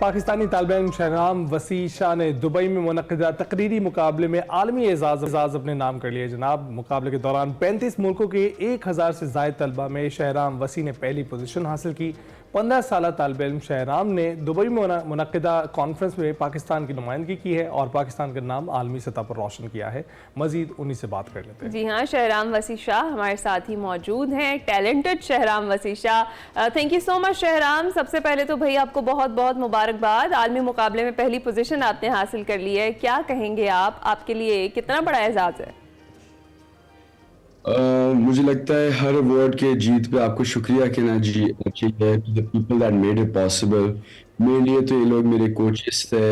پاکستانی طالب علم شہرام وسیع شاہ نے دبئی میں منعقدہ تقریری مقابلے میں عالمی اعزاز اپنے نام کر لیا جناب. مقابلے کے دوران 35 ملکوں کے 1000 سے زائد طلبہ میں شہرام وسیع نے پہلی پوزیشن حاصل کی. 15 سالہ طالب علم شہرام نے دبئی میں منعقدہ کانفرنس میں پاکستان کی نمائندگی کی ہے اور پاکستان کا نام عالمی سطح پر روشن کیا ہے. مزید انہی سے بات کر لیتے ہیں. جی ہاں، شہرام وسیع شاہ ہمارے ساتھ ہی موجود ہیں، ٹیلنٹڈ شہرام وسیع شاہ. تھینک یو سو مچ شہرام. سب سے پہلے تو بھائی آپ کو بہت بہت مبارکباد. عالمی مقابلے میں پہلی پوزیشن آپ نے حاصل کر لی ہے. کیا کہیں گے آپ کے لیے کتنا بڑا اعزاز ہے؟ مجھے لگتا ہے ہر ایوارڈ کے جیت پہ آپ کو شکریہ کہنا چاہیے the people that made it possible. میرے لیے تو یہ لوگ میرے کوچز تھے،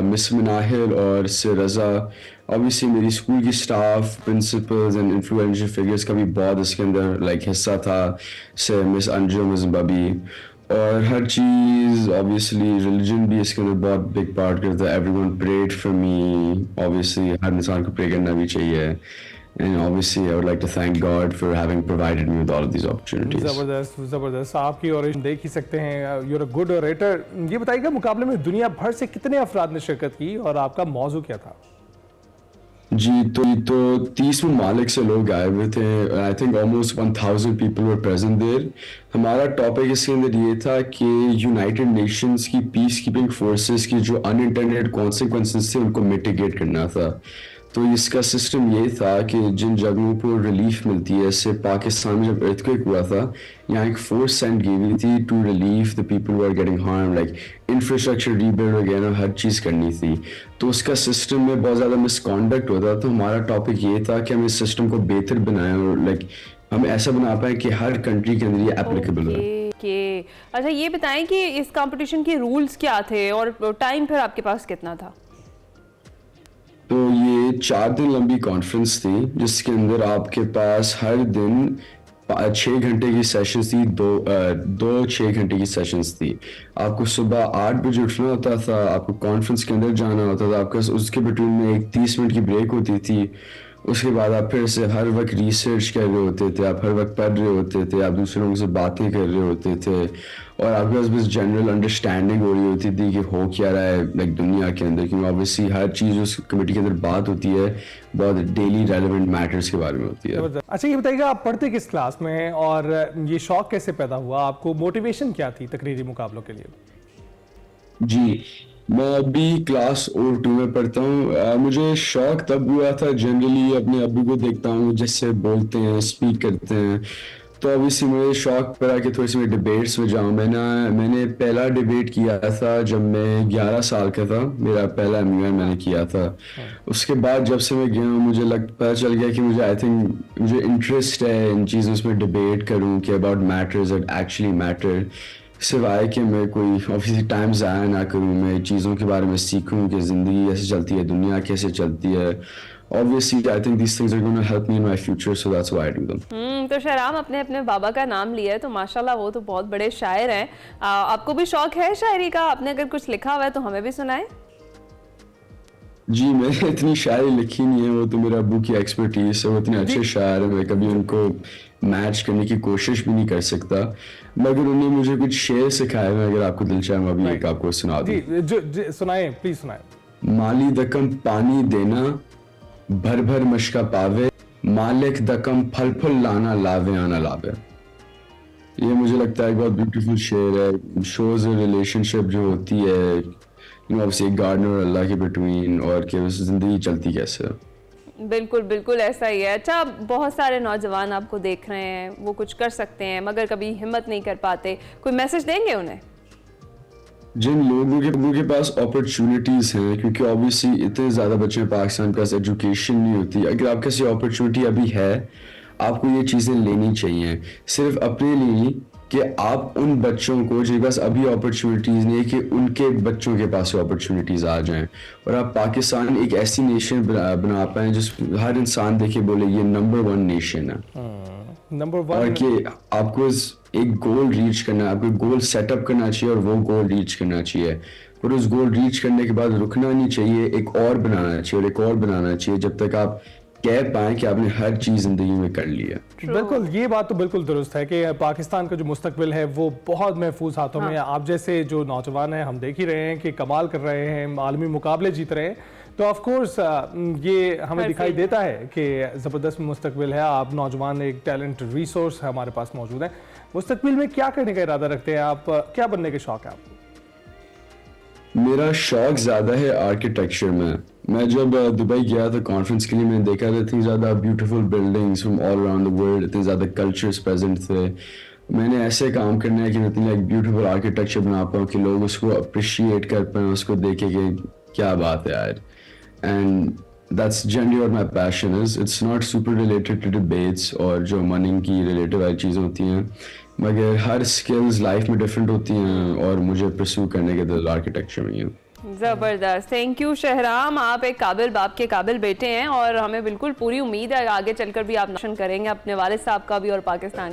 مس مناہل اور سر رضا. obviously میری اسکول کی staff, principles and influential figures کا بھی بہت اس کے اندر لائک حصہ تھا، سے مس انجم زمبابی. اور ہر چیز obviously ریلیجن بھی اس کے اندر بہت بگ پارٹ کرتا ہے. everyone prayed for me. obviously ہر انسان کو پرے کرنا بھی چاہیے. And obviously I would like to thank God for having provided me with all of these opportunities. زبردست آپ کی اور دیکھ ہی سکتے ہیں. you're a good orator. یہ بتائیے گا مقابلے میں دنیا بھر سے کتنے افراد نے شرکت کی اور آپ کا موضوع کیا تھا؟ جی تو 30 ممالک سے لوگ آئے ہوئے تھے. I think almost 1000 people were present there. ہمارا ٹاپک اس کے اندر یہ تھا کہ یونائٹڈ نیشنز کی پیس کیپنگ فورسز کی جو انانٹینڈیڈ کانسیکوینسز تھے ان کو میٹیگیٹ کرنا تھا. تو اس کا سسٹم یہ تھا کہ جن جگہوں پر ریلیف ملتی ہے، اس سے پاکستان میں جب ارتھ کوئک ہوا تھا یہاں ایک فورس سینڈ کی ہوئی تھی to relief the people who are getting harm, like infrastructure rebuild وغیرہ ہر چیز کرنی تھی. تو اس کا سسٹم میں بہت زیادہ مس کانڈکٹ ہوتا. تو ہمارا ٹاپک یہ تھا کہ ہم اس سسٹم کو بہتر بنائیں اور لائک ہم ایسا بنا پائیں کہ ہر کنٹری کے اندر یہ اپلیکیبل ہو. اچھا یہ بتائیں کہ اس کمپٹیشن کے رولز کیا تھے اور ٹائم پھر آپ کے پاس کتنا تھا؟ تو یہ 4 دن لمبی کانفرنس تھی جس کے اندر آپ کے پاس ہر دن 6 گھنٹے کی سیشنز تھی، دو 6 گھنٹے کی سیشنز تھی. آپ کو صبح 8 بجے اٹھنا ہوتا تھا، آپ کو کانفرنس کے اندر جانا ہوتا تھا، آپ کا اس کے بٹوین میں ایک 30 منٹ کی بریک ہوتی تھی. اس کے بعد آپ پھر سے ہر وقت ریسرچ کر رہے ہوتے تھے، آپ ہر وقت پڑھ رہے ہوتے تھے، آپ دوسرے لوگوں سے باتیں کر رہے ہوتے تھے اور آپ کے پاس بس جنرل انڈرسٹینڈنگ ہو رہی ہوتی تھی کہ ہو کیا رہا ہے لائک دنیا کے اندر. کیونکہ اوبیسلی ہر چیز اس کمیٹی کے اندر بات ہوتی ہے بہت ڈیلی ریلیونٹ میٹرز کے بارے میں ہوتی ہے. اچھا یہ بتائیے گا آپ پڑھتے کس کلاس میں ہیں اور یہ شوق کیسے پیدا ہوا؟ آپ کو موٹیویشن کیا تھی تقریری مقابلوں کے لیے؟ جی میں ابھی کلاس اور 2 میں پڑھتا ہوں. مجھے شوق تب ہوا تھا، جنرلی اپنے ابو کو دیکھتا ہوں جس سے بولتے ہیں، اسپیک کرتے ہیں، تو obviously مجھے شوق پڑا کہ تھوڑی سی میں ڈبیٹس میں جاؤں. میں نے پہلا ڈبیٹ کیا تھا جب میں 11 سال کا تھا، میرا پہلا MUN میں نے کیا تھا. اس کے بعد جب سے میں گیا ہوں مجھے پتا چل گیا کہ مجھے مجھے انٹرسٹ ہے ان چیزوں میں ڈبیٹ کروں کہ about matters that actually matter, سوائے کہ میں کوئی obviously ٹائم ضائع نہ کروں. میں چیزوں کے بارے میں سیکھوں کہ زندگی کیسے چلتی ہے، دنیا کیسے چلتی ہے. obviously I think these things are going to help me in my future, so that's why I do them. تو شہرام اپنے بابا کا نام لیا ہے تو ماشاءاللہ وہ تو بہت بڑے شاعر ہیں. آپ کو بھی شوق ہے شاعری کا؟ آپ نے اگر کچھ لکھا ہوا ہے تو ہمیں بھی سنائیں. جی میں نے اتنی شاعری لکھی نہیں ہے، وہ تو میرے ابو کی ایکسپرٹیز ہے، وہ اتنے اچھے شاعر ہیں، میں کبھی ان کو میچ کرنے کی کوشش بھی نہیں کر سکتا، مگر انہوں نے مجھے کچھ شعر سکھائے ہیں. اگر آپ کو دل چاہے میں ابھی ایک آپ کو سنا دوں. جی سنائیں، پلیز سنائیں. مالی دکم پانی دینا بھر بھر مشکا پاوے، مالک دکم پھل پھل لانا لاوے آنا لاوے. یہ مجھے لگتا ہے ایک بہت بیوٹیفل شعر ہے. شوز ریلیشن شپ جو ہوتی ہے گارڈنر اور اللہ کے بٹوین، اور کہ زندگی چلتی کیسے. بالکل ایسا ہی ہے. اچھا بہت سارے نوجوان آپ کو دیکھ رہے ہیں، وہ کچھ کر سکتے ہیں مگر کبھی ہمت نہیں کر پاتے، کوئی میسج دیں گے انہیں؟ جن لوگوں کے پاس اپرچونٹیز ہیں، کیونکہ اوبیسلی اتنے زیادہ بچے پاکستان کے پاس ایجوکیشن نہیں ہوتی، اگر آپ کے پاس یہ اپرچونٹی ابھی ہے آپ کو یہ چیزیں لینی چاہیے. صرف اپنے لیے کہ آپ ان بچوں کو جن کے پاس ابھی اپرچونٹیز نہیں کہ ان کے بچوں کے پاس اپرچونٹیز آ جائیں اور آپ پاکستان ایک ایسی نیشن بنا پائیں جس ہر انسان دیکھے بولے یہ نمبر 1 نیشن ہے. اور کہ آپ کو ایک گول ریچ کرنا ہے، آپ کو گول سیٹ اپ کرنا چاہیے اور وہ گول ریچ کرنا چاہیے. اور اس گول ریچ کرنے کے بعد رکنا نہیں چاہیے، ایک اور بنانا چاہیے اور ایک اور بنانا چاہیے جب تک آپ کہہ پائیں کہ آپ نے ہر چیز زندگی میں کر لی ہے. بالکل یہ بات تو بالکل درست ہے کہ پاکستان کا جو مستقبل ہے وہ بہت محفوظ ہاتھوں میں ہے. آپ جیسے جو نوجوان ہیں ہم دیکھ ہی رہے ہیں کہ کمال کر رہے ہیں, عالمی مقابلے جیت رہے ہیں, تو آف کورس یہ ہمیں دکھائی دیتا ہے کہ زبردست مستقبل ہے. آپ نوجوان ایک ٹیلنٹ ریسورس ہمارے پاس موجود ہیں. مستقبل میں کیا کرنے کا ارادہ رکھتے ہیں آپ, کیا بننے کے شوق ہے آپ کو؟ میرا شوق زیادہ ہے آرکیٹیکچر میں. میں جب دبئی گیا تھا کانفرنس کے لیے, میں نے دیکھا تھا اتنی زیادہ beautiful buildings from all around the world, اتنے زیادہ کلچرز پریزنٹ تھے. میں نے ایسے کام کرنا ہے کہ میں اتنی ایک بیوٹیفل آرکیٹیکچر بنا پاؤں کہ لوگ اس کو اپریشیٹ کر پائیں, اس کو دیکھیں کہ کیا بات ہے یار. And that's generally what my passion is. It's not super related to debates اور جو مننگ کی ریلیٹڈ والی چیزیں ہوتی ہیں, مگر ہر اسکلز لائف میں ڈفرینٹ ہوتی ہیں اور مجھے پرسو کرنے کے دل آرکیٹیکچر میں ہی ہے. زبردست, تھینک یو شہرام. آپ ایک قابل باپ کے قابل بیٹے ہیں اور ہمیں بالکل پوری امید ہے آگے چل کر بھی آپ روشن کریں گے اپنے والد صاحب کا بھی اور پاکستان